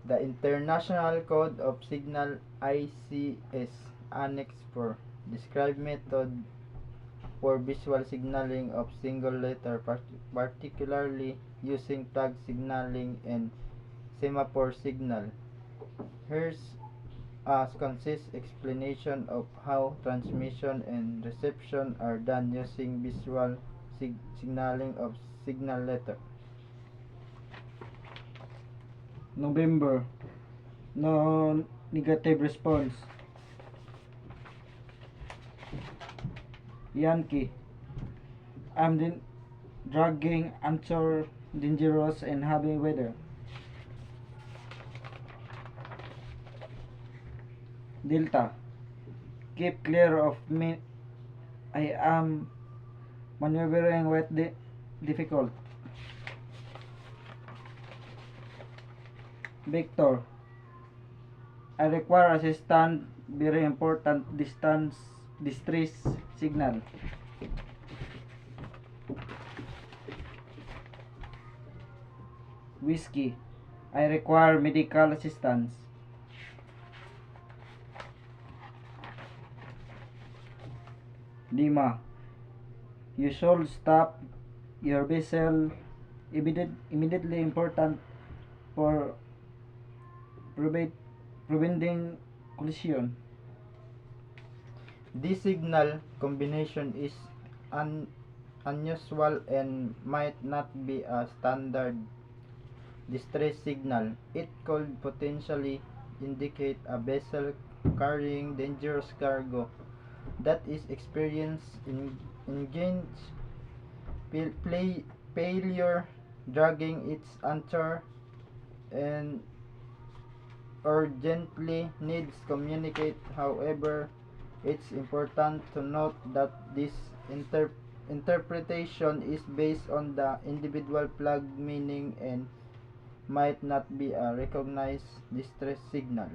The International Code of Signal ICS Annex 4 describe method for visual signaling of single letter, particularly using flag signaling and semaphore signal. Here's a concise explanation of how transmission and reception are done using visual signaling of signal letter. November. No negative response. Yankee. I'm dragging answer dangerous and heavy weather. Delta. Keep clear of me. I am maneuvering with difficult. Victor. I require assistance. Very important distress signal. Whiskey. I require medical assistance. Lima. You should stop your vessel immediately important for preventing collision. This signal combination is unusual and might not be a standard distress signal. It could potentially indicate a vessel carrying dangerous cargo that is experiencing engine failure, dragging its anchor, and urgently needs communicate. However, it's important to note that this interpretation is based on the individual flag meaning and might not be a recognized distress signal.